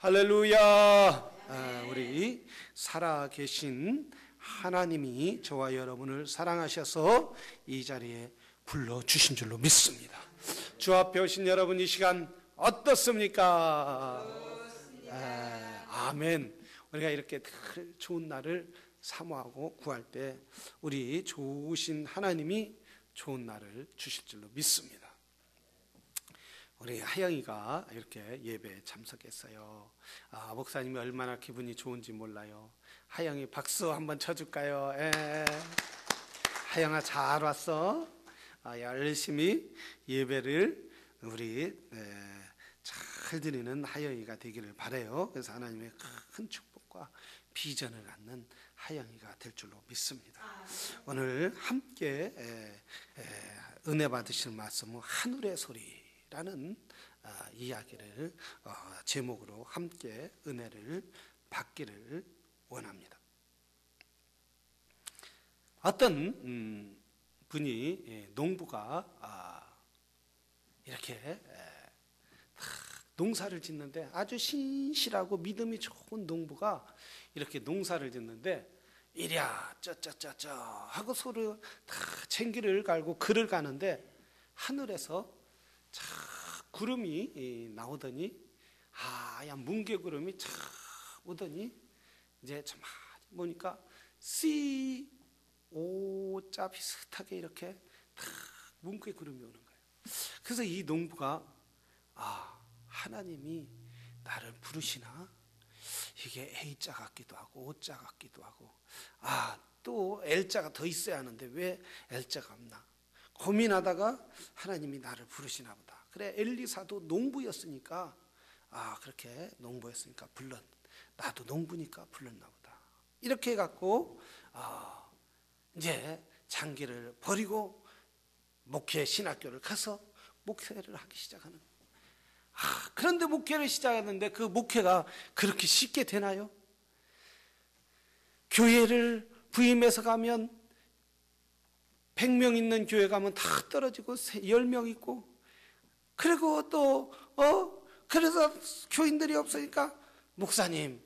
할렐루야. 우리 살아계신 하나님이 저와 여러분을 사랑하셔서 이 자리에 불러주신 줄로 믿습니다. 주 앞에 오신 여러분, 이 시간 어떻습니까? 아멘. 우리가 이렇게 좋은 날을 사모하고 구할 때 우리 좋으신 하나님이 좋은 날을 주실 줄로 믿습니다. 우리 하영이가 이렇게 예배에 참석했어요. 목사님이 얼마나 기분이 좋은지 몰라요. 하영이 박수 한번 쳐줄까요? 하영아, 잘 왔어. 열심히 예배를 우리 잘 드리는 하영이가 되기를 바라요. 그래서 하나님의 큰 축복과 비전을 갖는 하영이가 될 줄로 믿습니다. 오늘 함께 은혜 받으실 말씀은 하늘의 소리라는 이야기를 제목으로 함께 은혜를 받기를 원합니다. 어떤 분이 농부가 이렇게 농사를 짓는데, 아주 신실하고 믿음이 좋은 농부가 이렇게 농사를 짓는데, 이랴 쩌쩌쩌쩌 하고 서로 다 쟁기를 갈고 글을 가는데, 하늘에서 자 구름이 나오더니, 하얀 뭉게구름이 차 오더니, 이제 참 보니까 C5자 비슷하게 이렇게 딱 뭉게구름이 오는 거예요. 그래서 이 농부가 하나님이 나를 부르시나? 이게 A자 같기도 하고 O자 같기도 하고, 또 L자가 더 있어야 하는데 왜 L자가 없나 고민하다가 하나님이 나를 부르시나 보다. 그래, 엘리사도 농부였으니까 그렇게 농부였으니까 나도 농부니까 불렀나 보다. 이렇게 해갖고 이제 장기를 버리고 목회 신학교를 가서 목회를 하기 시작하는 거예요. 그런데 목회를 시작하는데 그 목회가 그렇게 쉽게 되나요? 교회를 부임해서 가면 100명 있는 교회 가면 다 떨어지고 10명 있고, 그리고 또 그래서 교인들이 없으니까 목사님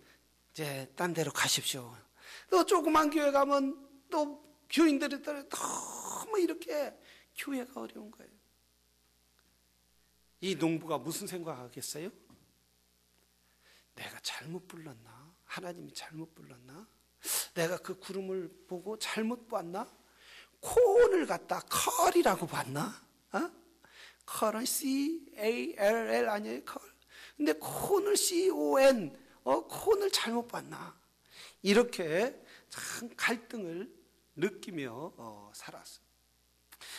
이제 딴 데로 가십시오. 또 조그만 교회 가면 또 교인들이 너무 이렇게 교회가 어려운 거예요. 이 농부가 무슨 생각하겠어요? 내가 잘못 불렀나? 하나님이 잘못 불렀나? 내가 그 구름을 보고 잘못 봤나? 콘을 갖다 컬이라고 봤나? 컬은 C-A-L-L 아니에요? 컬. 근데 콘을 C-O-N, 콘을 잘못 봤나? 이렇게 참 갈등을 느끼며 살았어요.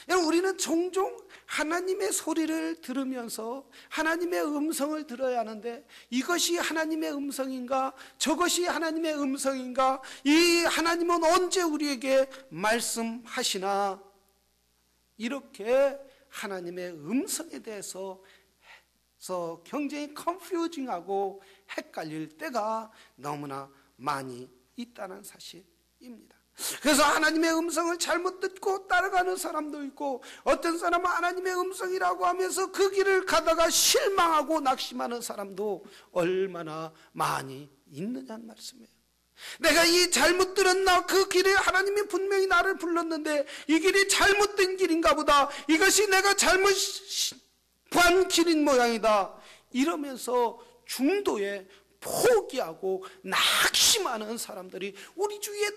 여러분, 우리는 종종 하나님의 소리를 들으면서 하나님의 음성을 들어야 하는데, 이것이 하나님의 음성인가? 저것이 하나님의 음성인가? 이 하나님은 언제 우리에게 말씀하시나? 이렇게 하나님의 음성에 대해서 굉장히 컨퓨징하고 헷갈릴 때가 너무나 많이 있다는 사실입니다. 그래서 하나님의 음성을 잘못 듣고 따라가는 사람도 있고, 어떤 사람은 하나님의 음성이라고 하면서 그 길을 가다가 실망하고 낙심하는 사람도 얼마나 많이 있느냐는 말씀이에요. 내가 이 잘못 들었나? 그 길에 하나님이 분명히 나를 불렀는데 이 길이 잘못된 길인가 보다. 이것이 내가 잘못 반 길인 모양이다. 이러면서 중도에 포기하고 낙심하는 사람들이 우리 주위에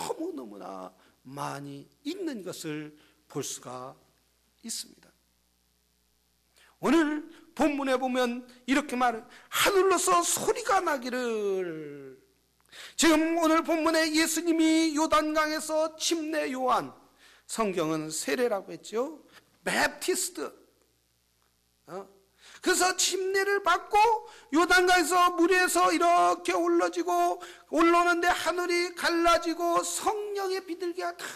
너무너무나 많이 있는 것을 볼 수가 있습니다. 오늘 본문에 보면 이렇게 말해요. 하늘로서 소리가 나기를. 지금 오늘 본문에 예수님이 요단강에서 침례 요한, 성경은 세례라고 했죠. 베프티스트. 그래서 침례를 받고 요단강에서 물에서 이렇게 올라오는데 하늘이 갈라지고 성령의 비둘기가 다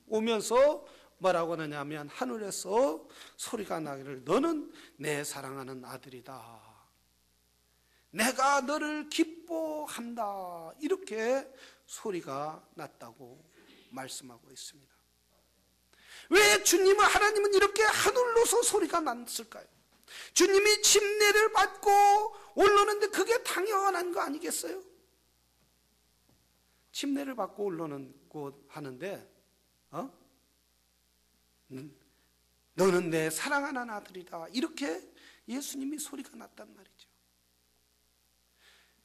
내려오면서 뭐라고 하느냐면, 하늘에서 소리가 나기를 너는 내 사랑하는 아들이다. 내가 너를 기뻐한다. 이렇게 소리가 났다고 말씀하고 있습니다. 왜 하나님은 이렇게 하늘로서 소리가 났을까요? 주님이 침례를 받고 올라오는데 그게 당연한 거 아니겠어요? 침례를 받고 올라오는 곳 하는데 너는 내 사랑하는 아들이다, 이렇게 예수님이 소리가 났단 말이죠.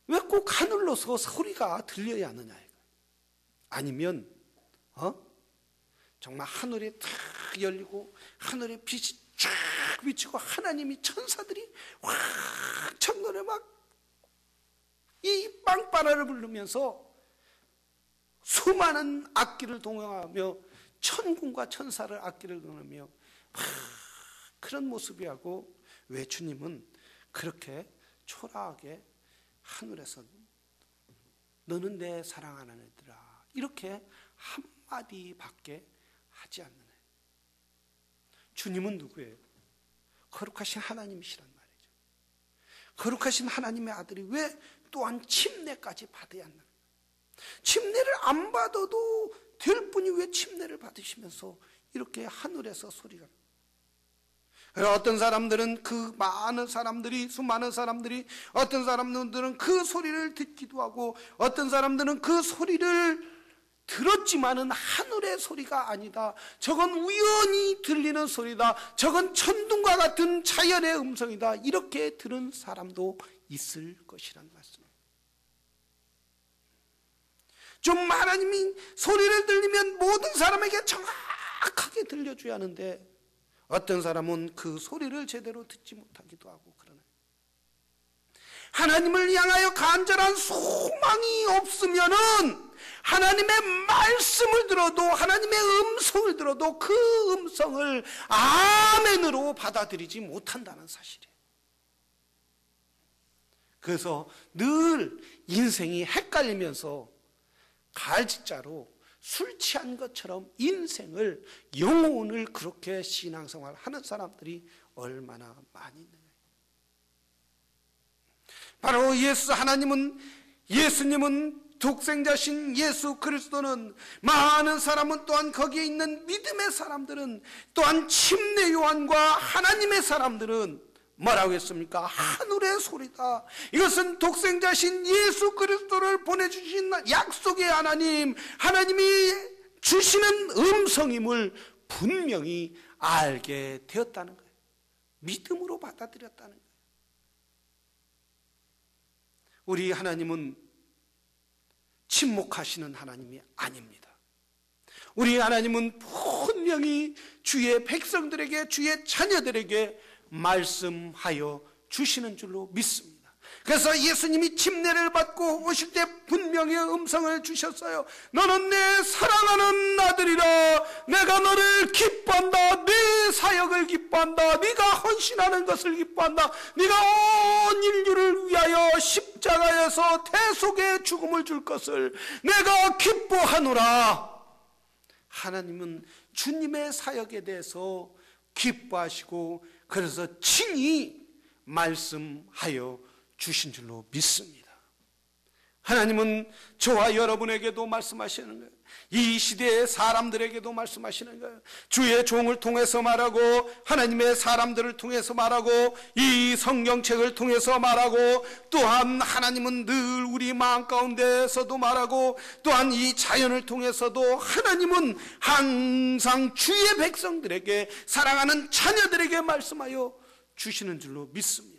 왜 꼭 하늘로서 소리가 들려야 하느냐 이거. 아니면 정말 하늘이 탁 열리고 하늘에 빛이 쫙 비치고 하나님이 천사들이 확 천년에 막 이 빵빠라를 부르면서 수많은 악기를 동요하며 천군과 천사를 악기를 동요하며 그런 모습이하고, 왜 주님은 그렇게 초라하게 하늘에서 너는 내 사랑하는 애들아 이렇게 한마디밖에 하지 않는 애. 주님은 누구예요? 거룩하신 하나님이시란 말이죠. 거룩하신 하나님의 아들이 왜 또한 침례까지 받아야 한다? 침례를 안 받아도 될 분이 왜 침례를 받으시면서 이렇게 하늘에서 소리가. 어떤 사람들은 그 많은 사람들이, 수많은 사람들이, 어떤 사람들은 그 소리를 듣기도 하고, 어떤 사람들은 그 소리를 들었지만은 하늘의 소리가 아니다, 저건 우연히 들리는 소리다, 저건 천둥과 같은 자연의 음성이다, 이렇게 들은 사람도 있을 것이란 말씀입니다. 좀 하나님이 소리를 들리면 모든 사람에게 정확하게 들려줘야 하는데, 어떤 사람은 그 소리를 제대로 듣지 못하기도 하고 그러네. 하나님을 향하여 간절한 소망이 없으면은 하나님의 말씀을 들어도, 하나님의 음성을 들어도 그 음성을 아멘으로 받아들이지 못한다는 사실이에요. 그래서 늘 인생이 헷갈리면서 갈짓자로 술 취한 것처럼 인생을, 영혼을 그렇게 신앙생활 하는 사람들이 얼마나 많이 있느냐. 바로 예수님은 독생자신 예수 그리스도는, 많은 사람은 또한 거기에 있는 믿음의 사람들은, 또한 침례 요한과 하나님의 사람들은 뭐라고 했습니까? 하늘의 소리다. 이것은 독생자신 예수 그리스도를 보내주신 약속의 하나님, 하나님이 주시는 음성임을 분명히 알게 되었다는 거예요. 믿음으로 받아들였다는 거예요. 우리 하나님은 침묵하시는 하나님이 아닙니다. 우리 하나님은 분명히 주의 백성들에게, 주의 자녀들에게 말씀하여 주시는 줄로 믿습니다. 그래서 예수님이 침례를 받고 오실 때 분명히 음성을 주셨어요. 너는 내 사랑하는 아들이라, 내가 너를 기뻐한다, 네 사역을 기뻐한다, 네가 헌신하는 것을 기뻐한다, 네가 온 인류를 위하여 십자가에서 대속의 죽음을 줄 것을 내가 기뻐하노라. 하나님은 주님의 사역에 대해서 기뻐하시고, 그래서 친히 말씀하여 주신 줄로 믿습니다. 하나님은 저와 여러분에게도 말씀하시는 거예요. 이 시대의 사람들에게도 말씀하시는 거예요. 주의 종을 통해서 말하고, 하나님의 사람들을 통해서 말하고, 이 성경책을 통해서 말하고, 또한 하나님은 늘 우리 마음 가운데서도 말하고, 또한 이 자연을 통해서도 하나님은 항상 주의 백성들에게, 사랑하는 자녀들에게 말씀하여 주시는 줄로 믿습니다.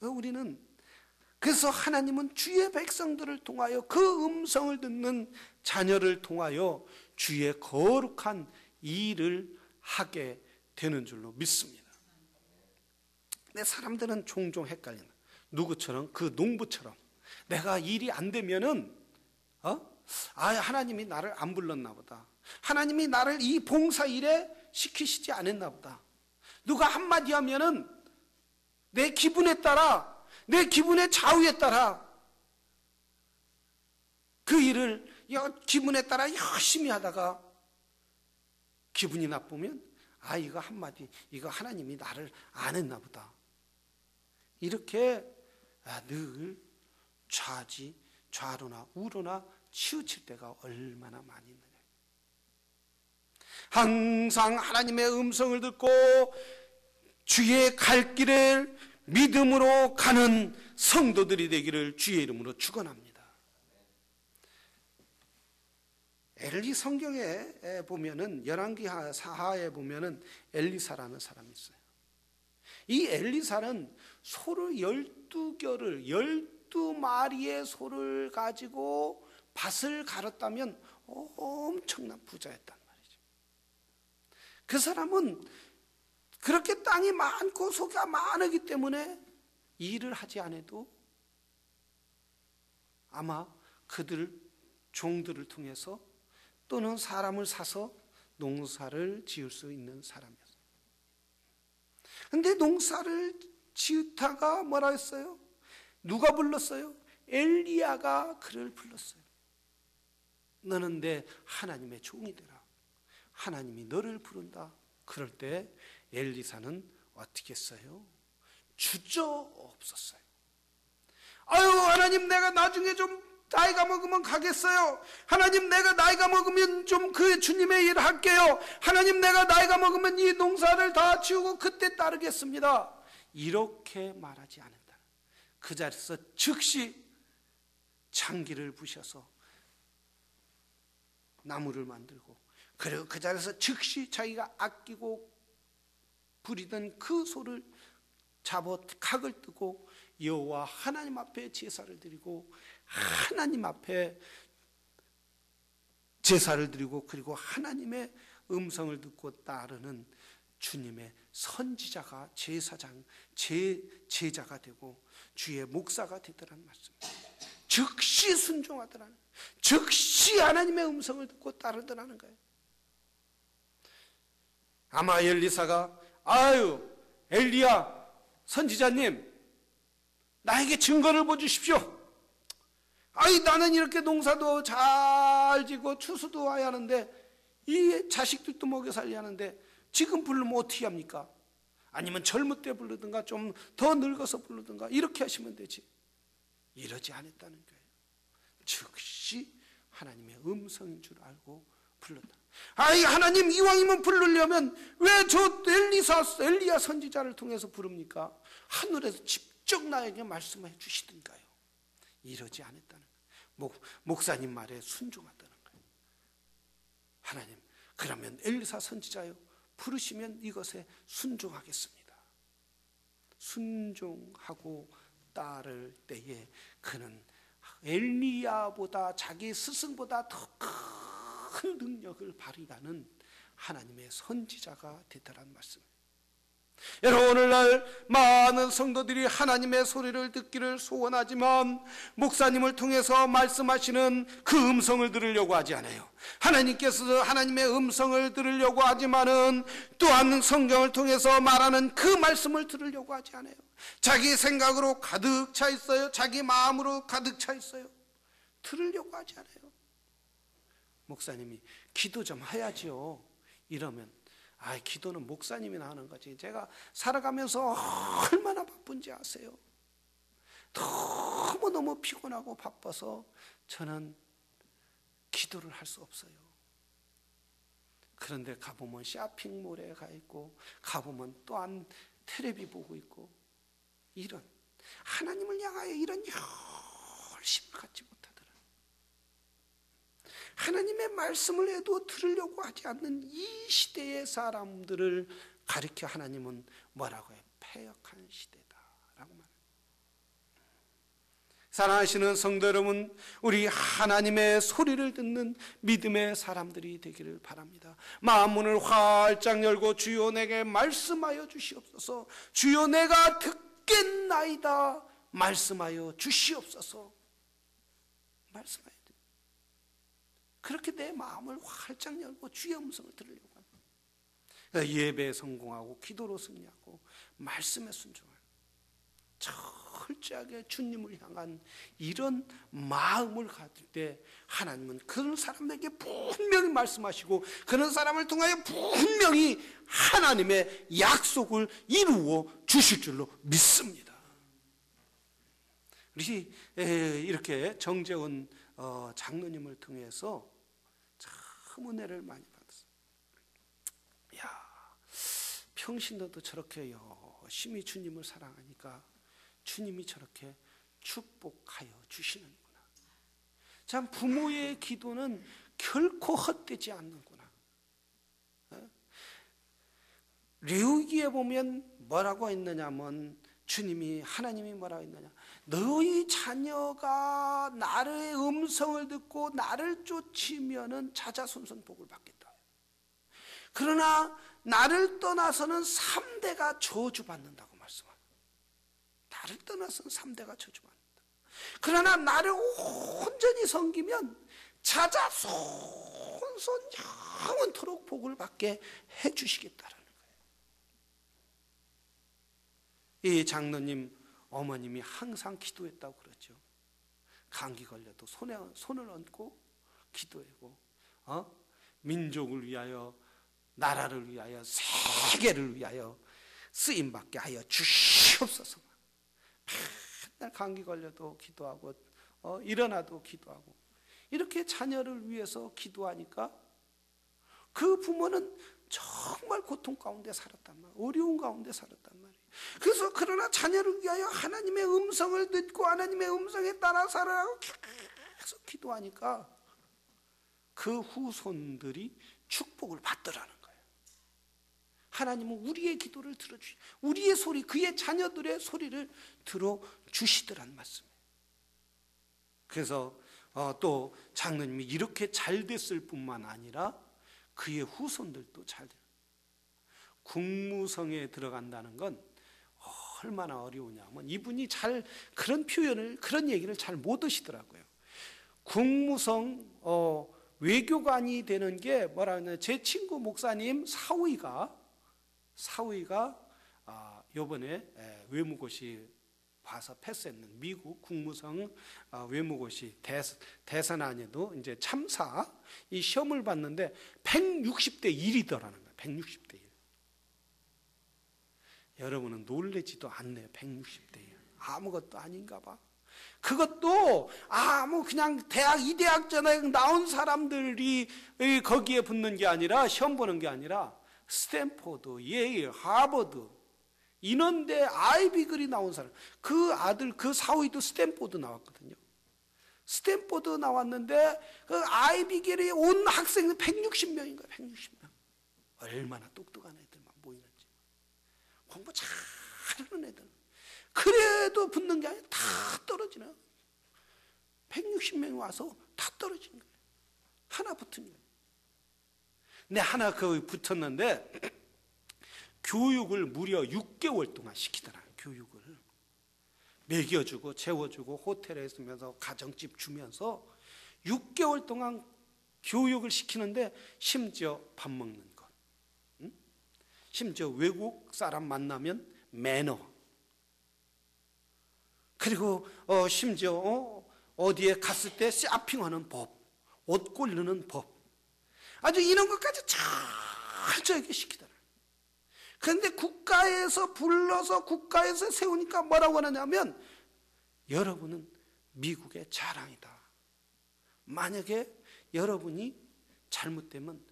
우리는 그래서 하나님은 주의 백성들을 통하여, 그 음성을 듣는 자녀를 통하여 주의 거룩한 일을 하게 되는 줄로 믿습니다. 근데 사람들은 종종 헷갈리는, 누구처럼? 그 농부처럼. 내가 일이 안 되면은 하나님이 나를 안 불렀나 보다, 하나님이 나를 이 봉사 일에 시키시지 않았나 보다. 누가 한마디 하면은 내 기분에 따라, 내 기분의 좌우에 따라 그 일을 기분에 따라 열심히 하다가 기분이 나쁘면 이거 한마디, 이거 하나님이 나를 안 했나 보다, 이렇게 늘 좌로나 우로나 치우칠 때가 얼마나 많이 있느냐. 항상 하나님의 음성을 듣고 주의 갈 길을 믿음으로 가는 성도들이 되기를 주의 이름으로 축원합니다. 엘리 성경에 보면은 열왕기 사하에 보면은 엘리사라는 사람이 있어요. 이 엘리사는 소를 12결을 12마리의 소를 가지고 밭을 갈았다면 엄청난 부자였단 말이죠. 그 사람은 그렇게 땅이 많고 소가 많기 때문에 일을 하지 않아도 아마 그들 종들을 통해서 또는 사람을 사서 농사를 지을 수 있는 사람이었어요. 그런데 농사를 지다가 뭐라 했어요? 누가 불렀어요? 엘리야가 그를 불렀어요. 너는 내 하나님의 종이 되라. 하나님이 너를 부른다. 그럴 때 엘리사는 어떻게 했어요? 주저없었어요. 아유, 하나님, 내가 나중에 좀 나이가 먹으면 가겠어요. 하나님, 내가 나이가 먹으면 좀 그 주님의 일을 할게요. 하나님, 내가 나이가 먹으면 이 농사를 다 지우고 그때 따르겠습니다. 이렇게 말하지 않았다. 그 자리에서 즉시 창기를 부셔서 나무를 만들고, 그리고 그 자리에서 즉시 자기가 아끼고 부리던 그 소를 잡아 각을 뜨고 여호와 하나님 앞에 제사를 드리고, 하나님 앞에 제사를 드리고, 그리고 하나님의 음성을 듣고 따르는 주님의 선지자가 제사장, 제자가 되고 주의 목사가 되더라는 말씀입니다. 즉시 순종하더라는, 즉시 하나님의 음성을 듣고 따르더라는 거예요. 아마 엘리사가 아유, 엘리야 선지자님, 나에게 증거를 보여주십시오. 아이, 나는 이렇게 농사도 잘 지고 추수도 와야 하는데 이 자식들도 먹여 살려야 하는데 지금 부르면 어떻게 합니까? 아니면 젊을 때 부르든가 좀 더 늙어서 부르든가 이렇게 하시면 되지. 이러지 않았다는 거예요. 즉시 하나님의 음성인 줄 알고 불렀다. 아이, 하나님, 이왕이면 부르려면 왜 저 엘리야 선지자를 통해서 부릅니까? 하늘에서 직접 나에게 말씀해 주시든가요. 이러지 않았다는 거예요. 목사님 말에 순종하다는 거예요. 하나님, 그러면 엘리사 선지자요, 부르시면 이것에 순종하겠습니다. 순종하고 따를 때에 그는 엘리야보다, 자기 스승보다 더 큰 능력을 발휘하는 하나님의 선지자가 되더란 말씀입니다. 여러분, 오늘날 많은 성도들이 하나님의 소리를 듣기를 소원하지만 목사님을 통해서 말씀하시는 그 음성을 들으려고 하지 않아요. 하나님께서 하나님의 음성을 들으려고 하지만은 또한 성경을 통해서 말하는 그 말씀을 들으려고 하지 않아요. 자기 생각으로 가득 차 있어요. 자기 마음으로 가득 차 있어요. 들으려고 하지 않아요. 목사님이 기도 좀 해야죠. 이러면 기도는 목사님이나 하는 거지. 제가 살아가면서 얼마나 바쁜지 아세요? 너무너무 피곤하고 바빠서 저는 기도를 할 수 없어요. 그런데 가보면 쇼핑몰에 가 있고, 가보면 또한 텔레비 보고 있고, 이런 하나님을 향하여 이런 열심을 갖지 못하더라. 하나님의 말씀을 해도 들으려고 하지 않는 이 시대의 사람들을 가리켜 하나님은 뭐라고 해요? 패역한 시대다라고 말해요. 사랑하시는 성도 여러분, 우리 하나님의 소리를 듣는 믿음의 사람들이 되기를 바랍니다. 마음 문을 활짝 열고 주여 내게 말씀하여 주시옵소서. 주여 내가 듣겠나이다. 말씀하여 주시옵소서. 말씀하여. 그렇게 내 마음을 활짝 열고 주의 음성을 들으려고 합니다. 예배에 성공하고 기도로 승리하고 말씀에 순종하고 철저하게 주님을 향한 이런 마음을 가질 때 하나님은 그런 사람에게 분명히 말씀하시고 그런 사람을 통하여 분명히 하나님의 약속을 이루어 주실 줄로 믿습니다. 우리 이렇게 정재원 장로님을 통해서 참 은혜를 많이 받았어요. 평신도도 저렇게 열심히 주님을 사랑하니까 주님이 저렇게 축복하여 주시는구나. 참 부모의 기도는 결코 헛되지 않는구나. 레위기에 보면 뭐라고 했느냐면 하나님이 뭐라고 했느냐, 너희 자녀가 나의 음성을 듣고 나를 쫓으면은 자자손손 복을 받겠다. 그러나 나를 떠나서는 3대가 저주받는다고 말씀합니다. 나를 떠나서는 3대가 저주받는다. 그러나 나를 온전히 섬기면 자자손손 영원토록 복을 받게 해주시겠다라는 거예요. 이 장로님 어머님이 항상 기도했다고 그러죠. 감기 걸려도 손을 얹고 기도하고 민족을 위하여, 나라를 위하여, 세계를 위하여 쓰임받게 하여 주시옵소서. 맨날 감기 걸려도 기도하고 일어나도 기도하고 이렇게 자녀를 위해서 기도하니까 그 부모는 정말 고통 가운데 살았단 말이에요. 어려운 가운데 살았단 말이에요. 그래서 그러나 자녀를 위하여 하나님의 음성을 듣고 하나님의 음성에 따라 살아가고 계속 기도하니까 그 후손들이 축복을 받더라는 거예요. 하나님은 우리의 기도를 들어주시고 우리의 소리, 그의 자녀들의 소리를 들어주시더란 말씀이에요. 그래서 또 장로님이 이렇게 잘 됐을 뿐만 아니라 그의 후손들도 잘 돼요. 국무성에 들어간다는 건 얼마나 어려우냐면 이분이 잘 그런 표현을, 그런 얘기를 잘 못 하시더라고요. 국무성 외교관이 되는 게 뭐라 하냐, 제 친구 목사님 사위가 요번에 외무고시 봐서 패스했는 미국 국무성 외무고시 대선안에도 이제 참사 이 시험을 봤는데 160대 1이더라는 거예요. 160대 1. 여러분은 놀라지도 않네요. 160대 1. 아무것도 아닌가 봐. 그것도 그냥 이 대학 전에 나온 사람들이 거기에 붙는 게 아니라, 시험 보는 게 아니라 스탠포드, 예일, 하버드, 인원대 아이비글이 나온 사람, 그 아들, 그 사위도 스탠포드 나왔거든요. 스탠포드 나왔는데 그 아이비글이 온 학생은 160명인가 160명. 얼마나 똑똑한 애들만 모이는지. 공부 잘하는 애들. 그래도 붙는 게 아니라 다 떨어지나. 160명이 와서 다 떨어진 거예요. 하나 붙은 거예요. 근데 하나 거기 붙었는데 교육을 무려 6개월 동안 시키더라. 교육을 먹여주고 재워주고 호텔에 있으면서 가정집 주면서 6개월 동안 교육을 시키는데 심지어 밥 먹는 것, 심지어 외국 사람 만나면 매너, 그리고 심지어 어디에 갔을 때 쇼핑하는 법, 옷 고르는 법, 아주 이런 것까지 철저하게 시키더라. 그런데 국가에서 불러서 국가에서 세우니까 뭐라고 하느냐면, 여러분은 미국의 자랑이다. 만약에 여러분이 잘못되면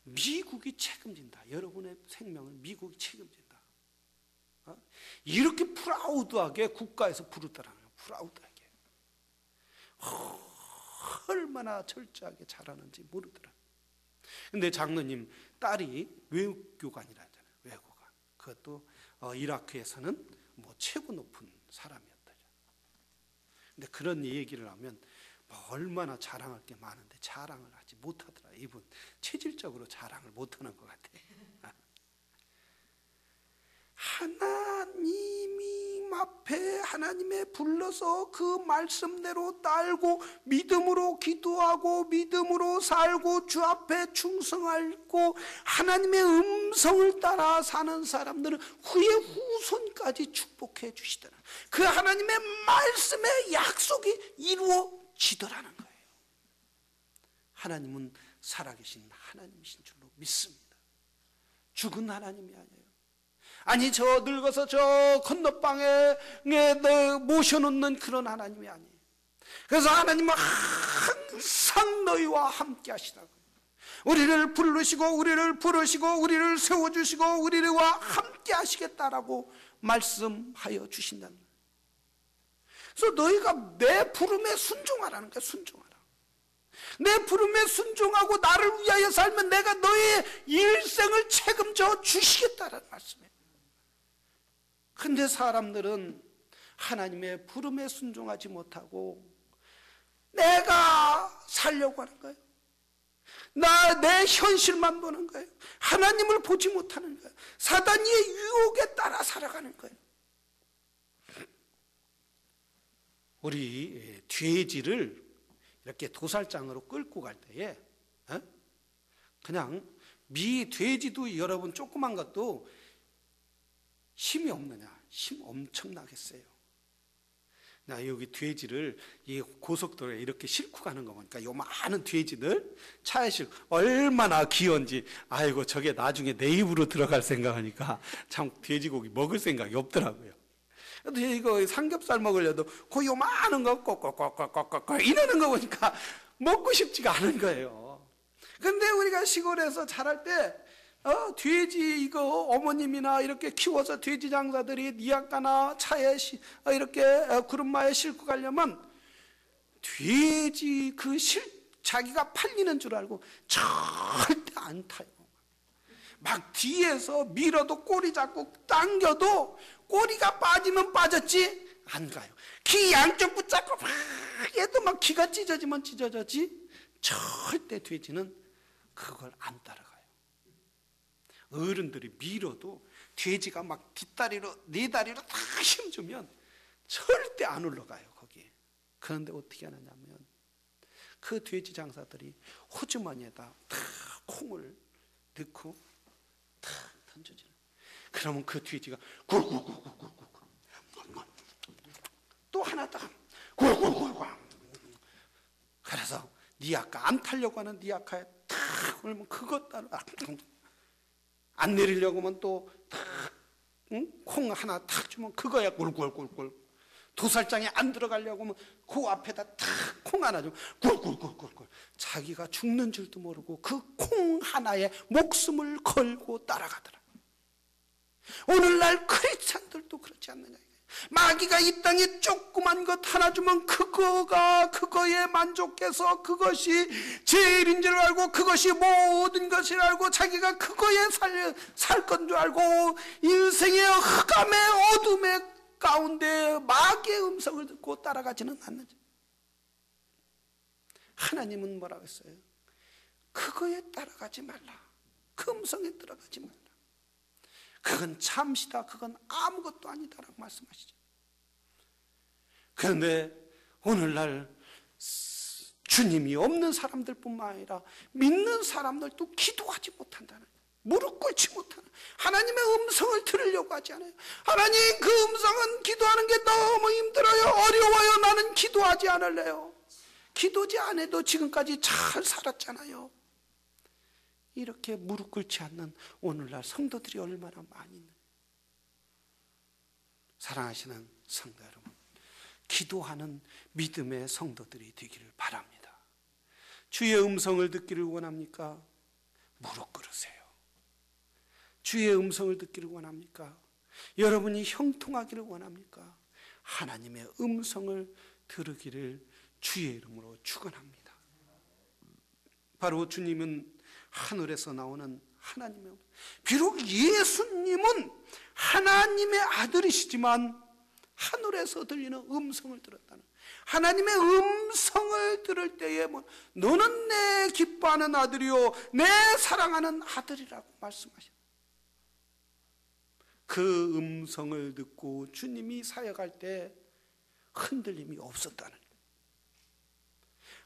미국이 책임진다. 여러분의 생명을 미국이 책임진다. 이렇게 프라우드하게 국가에서 부르더라고요. 프라우드하게. 얼마나 철저하게 잘하는지 모르더라. 근데 장로님 딸이 외교관이라잖아요. 외교관. 그것도 이라크에서는 최고 높은 사람이었다. 근데 그런 얘기를 하면 얼마나 자랑할 게 많은데 자랑을 하지 못하더라. 이분 체질적으로 자랑을 못하는 것 같아. 하나님 앞에 하나님의 불러서 그 말씀대로 따르고 믿음으로 기도하고 믿음으로 살고 주 앞에 충성하고 하나님의 음성을 따라 사는 사람들은 후에 후손까지 축복해 주시더라. 그 하나님의 말씀의 약속이 이루어지더라는 거예요. 하나님은 살아계신 하나님이신 줄로 믿습니다. 죽은 하나님이 아니에요. 아니 저 늙어서 저 건너방에 모셔놓는 그런 하나님이 아니에요. 그래서 하나님은 항상 너희와 함께 하시라고요. 우리를 부르시고 우리를 세워주시고 우리와 함께 하시겠다라고 말씀하여 주신다는 거예요. 그래서 너희가 내 부름에 순종하라는 거야. 순종하라. 내 부름에 순종하고 나를 위하여 살면 내가 너의 일생을 책임져 주시겠다라는 말씀이에요. 근데 사람들은 하나님의 부름에 순종하지 못하고 내가 살려고 하는 거예요. 내 현실만 보는 거예요. 하나님을 보지 못하는 거예요. 사단의 유혹에 따라 살아가는 거예요. 우리 돼지를 이렇게 도살장으로 끌고 갈 때에 그냥 미 돼지도 여러분 조그만 것도 힘이 없느냐? 힘 엄청나게 세요. 나 여기 돼지를 이 고속도로에 이렇게 싣고 가는 거 보니까 요 많은 돼지들 차에 싣고 얼마나 귀여운지, 아이고 저게 나중에 내 입으로 들어갈 생각하니까 참 돼지고기 먹을 생각이 없더라고요. 이거 삼겹살 먹으려도 그 요만한 거 꼭꼭꼭꼭꼭꼭 이러는 거 보니까 먹고 싶지가 않은 거예요. 근데 우리가 시골에서 자랄 때 돼지 이거 어머님이나 이렇게 키워서 돼지 장사들이 니아까나 차에 이렇게 구름마에 싣고 가려면 돼지 자기가 팔리는 줄 알고 절대 안 타요. 막 뒤에서 밀어도 꼬리 잡고 당겨도 꼬리가 빠지면 빠졌지 안 가요. 귀 양쪽 붙잡고 막 해도 막 귀가 찢어지면 찢어졌지 절대 돼지는 그걸 안 따라가요. 어른들이 밀어도 돼지가 막 뒷다리로 네 다리로 다 힘주면 절대 안 올라가요 거기에. 그런데 어떻게 하느냐면 그 돼지 장사들이 호주머니에다 다 콩을 넣고 다 던져주는. 그러면 그 돼지가 굴굴굴굴굴굴 또 하나 더 굴굴굴굴. 그래서 니아까 안 타려고 하는 니아카에 탁 올면 그것 따라 안 내리려고 하면 또 콩 하나 탁 주면 그거야 굴굴굴굴. 도살장에 안 들어가려고 하면 그 앞에다 탁 콩 하나 주면 굴굴굴굴굴. 자기가 죽는 줄도 모르고 그 콩 하나에 목숨을 걸고 따라가더라. 오늘날 크리스찬들도 그렇지 않느냐. 마귀가 이 땅에 조그만 것 하나 주면 그거에 만족해서 그것이 제일인 줄 알고 그것이 모든 것을 알고 자기가 그거에 살 건 줄 알고 인생의 흑암의 어둠의 가운데 마귀의 음성을 듣고 따라가지는 않는지. 하나님은 뭐라고 했어요? 그거에 따라가지 말라. 그 음성에 들어가지 말라. 그건 잠시다. 그건 아무것도 아니다라고 말씀하시죠. 그런데 오늘날 주님이 없는 사람들뿐만 아니라 믿는 사람들도 기도하지 못한다는 거예요. 무릎 꿇지 못하는, 하나님의 음성을 들으려고 하지 않아요. 하나님 그 음성은 기도하는 게 너무 힘들어요. 어려워요. 나는 기도하지 않을래요. 기도지 안 해도 지금까지 잘 살았잖아요. 이렇게 무릎 꿇지 않는 오늘날 성도들이 얼마나 많이 있는. 사랑하시는 성도 여러분, 기도하는 믿음의 성도들이 되기를 바랍니다. 주의 음성을 듣기를 원합니까? 무릎 꿇으세요. 주의 음성을 듣기를 원합니까? 여러분이 형통하기를 원합니까? 하나님의 음성을 들으기를 주의 이름으로 축원합니다. 바로 주님은 하늘에서 나오는 하나님의, 비록 예수님은 하나님의 아들이시지만 하늘에서 들리는 음성을 들었다는, 하나님의 음성을 들을 때에 너는 내 기뻐하는 아들이요 내 사랑하는 아들이라고 말씀하셨어요. 그 음성을 듣고 주님이 사역할 때 흔들림이 없었다는 거예요.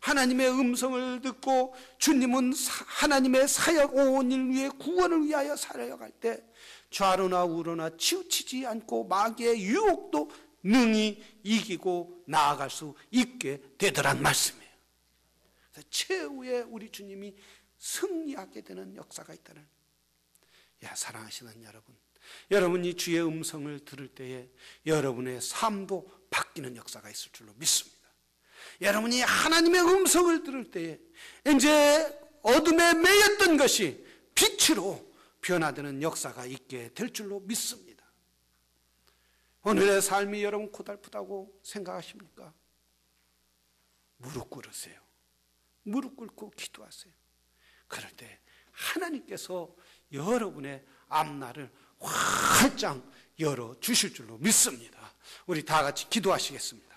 하나님의 음성을 듣고 주님은 하나님의 사역 온 일 위해 구원을 위하여 사역할 때 좌로나 우로나 치우치지 않고 마귀의 유혹도 능히 이기고 나아갈 수 있게 되더란 말씀이에요. 그래서 최후에 우리 주님이 승리하게 되는 역사가 있다는. 사랑하시는 여러분, 여러분이 주의 음성을 들을 때에 여러분의 삶도 바뀌는 역사가 있을 줄로 믿습니다. 여러분이 하나님의 음성을 들을 때에 이제 어둠에 매였던 것이 빛으로 변화되는 역사가 있게 될 줄로 믿습니다. 오늘의 삶이 여러분 고달프다고 생각하십니까? 무릎 꿇으세요. 무릎 꿇고 기도하세요. 그럴 때 하나님께서 여러분의 앞날을 활짝 열어주실 줄로 믿습니다. 우리 다 같이 기도하시겠습니다.